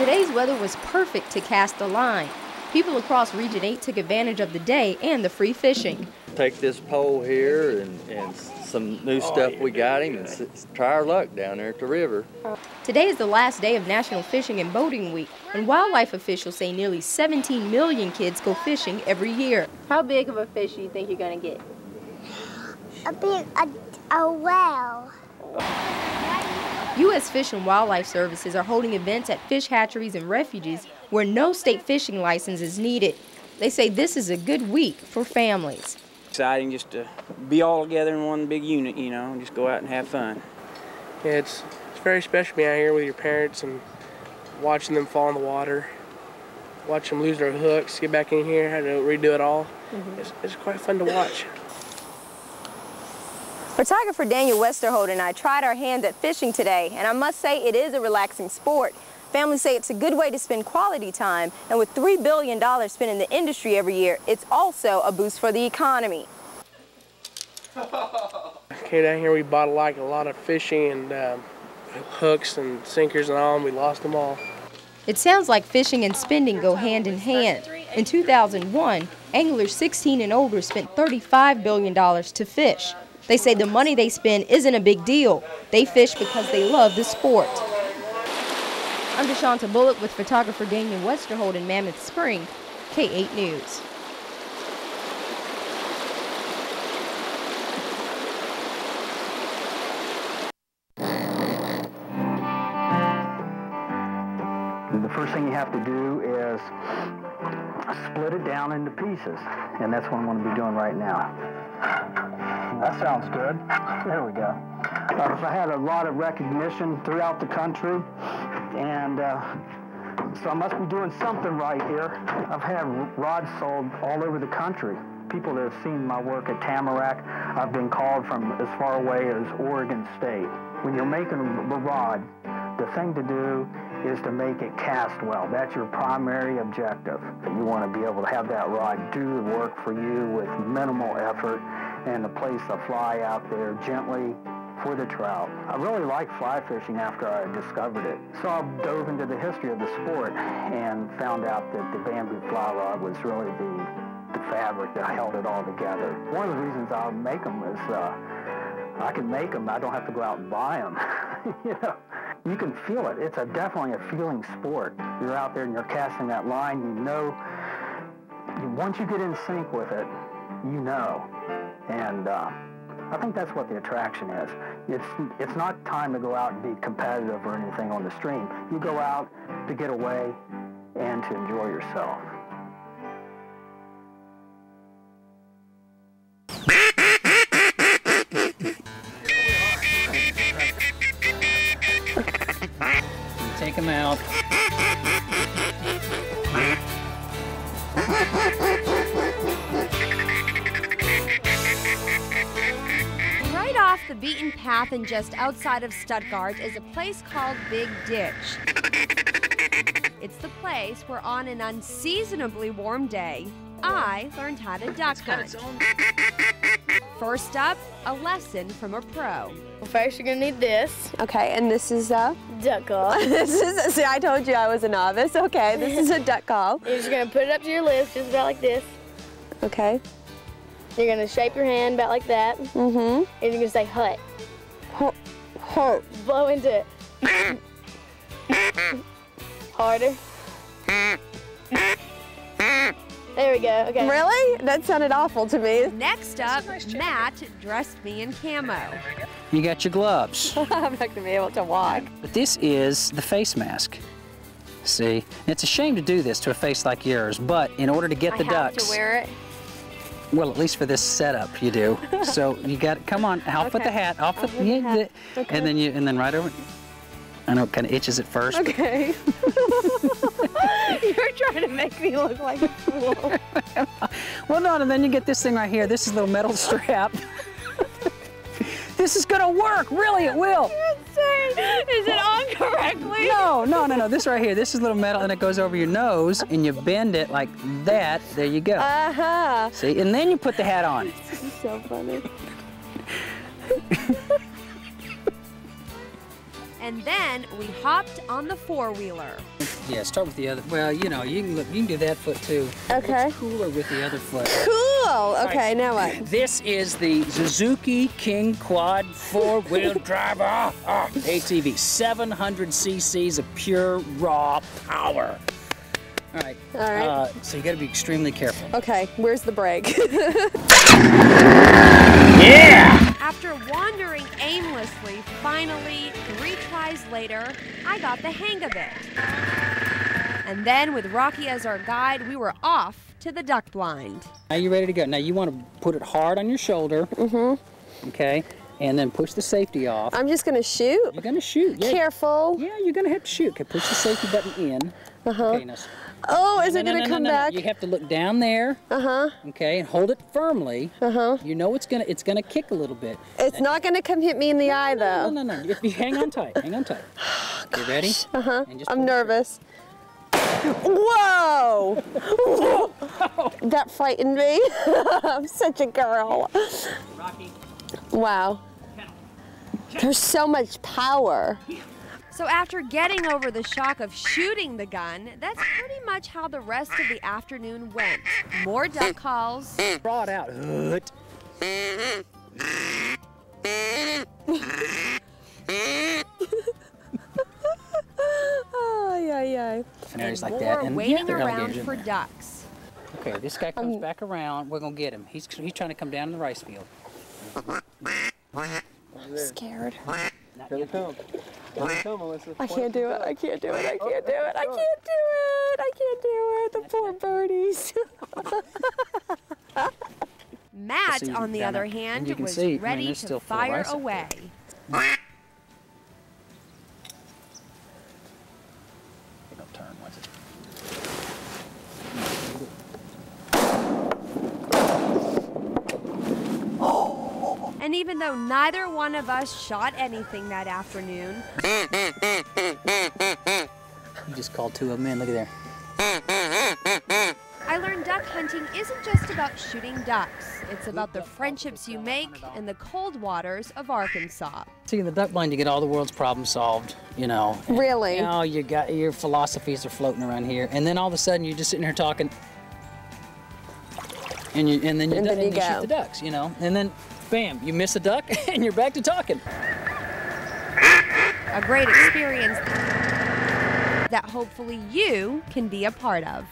Today's weather was perfect to cast a line. People across Region 8 took advantage of the day and the free fishing. Take this pole here and some new stuff we got him and try our luck down there at the river. Today is the last day of National Fishing and Boating Week, and wildlife officials say nearly 17 million kids go fishing every year. How big of a fish do you think you're going to get? A whale. U.S. Fish and Wildlife Services are holding events at fish hatcheries and refuges where no state fishing license is needed. They say this is a good week for families. Exciting just to be all together in one big unit, you know, and just go out and have fun. Yeah, it's very special being out here with your parents and watching them fall in the water, watch them lose their hooks, get back in here, have to redo it all. It's quite fun to watch. Photographer Daniel Westerhold and I tried our hand at fishing today, and I must say it is a relaxing sport. Families say it's a good way to spend quality time, and with $3 billion spent in the industry every year, it's also a boost for the economy. Came down here, we bought a lot of fishing and hooks and sinkers and all, and we lost them all. It sounds like fishing and spending go hand in hand. In 2001, anglers 16 and older spent $35 billion to fish. They say the money they spend isn't a big deal. They fish because they love the sport. I'm DeShanta Bullock with photographer Daniel Westerhold in Mammoth Spring, K8 News. The first thing you have to do is split it down into pieces, and that's what I'm going to be doing right now. That sounds good. There we go. I had a lot of recognition throughout the country, and so I must be doing something right here. I've had rods sold all over the country. People that have seen my work at Tamarack, I've been called from as far away as Oregon State. When you're making a rod, the thing to do is to make it cast well. That's your primary objective. You want to be able to have that rod do the work for you with minimal effort and to place the fly out there gently for the trout. I really liked fly fishing after I discovered it. So I dove into the history of the sport and found out that the bamboo fly rod was really the fabric that held it all together. One of the reasons I make them is I can make them, I don't have to go out and buy them. You know, you can feel it. It's definitely a feeling sport. You're out there and you're casting that line, you know, once you get in sync with it, you know. And I think that's what the attraction is. It's not time to go out and be competitive or anything on the stream. You go out to get away and to enjoy yourself. Take them out. Right off the beaten path and just outside of Stuttgart is a place called Big Ditch. It's the place where on an unseasonably warm day, I learned how to duck hunt. First up, a lesson from a pro. First, you're gonna need this. Okay, and this is a Duck call. see, I told you I was a novice. Okay, this is a duck call. You're just gonna put it up to your lips, just about like this. Okay. You're gonna shape your hand about like that. Mm-hmm. And you're gonna say hut. Hut. Blow into it. Harder. There we go, okay. Really? That sounded awful to me. Next up, Matt dressed me in camo. You got your gloves. I'm not gonna be able to walk. But this is the face mask. See? It's a shame to do this to a face like yours, but in order to get the ducks. I have to wear it? Well, at least for this setup, you do. So you got, come on, I'll put the hat, Okay. and then right over. I know it kind of itches at first. Okay. You're trying to make me look like a fool. Well, no, and then you get this thing right here. This is a little metal strap. This is gonna work, really, it will. Is it on correctly? No. This right here, this is a little metal and it goes over your nose and you bend it like that. There you go. Uh-huh. See, and then you put the hat on. This is so funny. And then we hopped on the four-wheeler. Yeah, start with the other. Well, you know, you can do that foot too. Okay. It's cooler with the other foot. Cool. Okay, now what? This is the Suzuki King Quad 4-wheel drive ATV. 700 cc's of pure raw power. All right. All right. So you got to be extremely careful. Okay, where's the brake? Yeah! After wandering aimlessly, finally, 3 tries later, I got the hang of it. And then, with Rocky as our guide, we were off to the duck blind. Now you're ready to go. Now you want to put it hard on your shoulder. Mm-hmm. Okay. And then push the safety off. I'm just gonna shoot. You're gonna shoot. Yeah. Careful. Yeah, you're gonna have to shoot. Okay, push the safety button in. Okay, now. Oh, is it gonna come back? You have to look down there. Okay, and hold it firmly. You know it's gonna kick a little bit. It's not gonna come hit me in the eye though. No. If you hang on tight, hang on tight. You ready? I'm nervous. Whoa! That frightened me. I'm such a girl. Rocky. Wow. There's so much power. So after getting over the shock of shooting the gun, that's pretty much how the rest of the afternoon went. More duck calls. Draw it out. Scenarios like that. More And waiting they're around alligators in for there. ducks. Okay, this guy comes back around. We're gonna get him. He's trying to come down in the rice field. I'm scared. Here they come. Here they come, Melissa. I can't do it. I can't do it. I can't do it. I can't do it. I can't do it. The poor birdies. Matt, on the other hand, was ready to fire away. It'll turn once it. And even though neither one of us shot anything that afternoon, You just called 2 of them in. Look at there. I learned duck hunting isn't just about shooting ducks. It's about the friendships you make in the cold waters of Arkansas. See, in the duck blind, you get all the world's problems solved, you know. Really? You know, you got your philosophies are floating around here, and then all of a sudden you're just sitting here talking, and then you shoot the ducks, you know, and then bam, you miss a duck, and you're back to talking. A great experience that hopefully you can be a part of.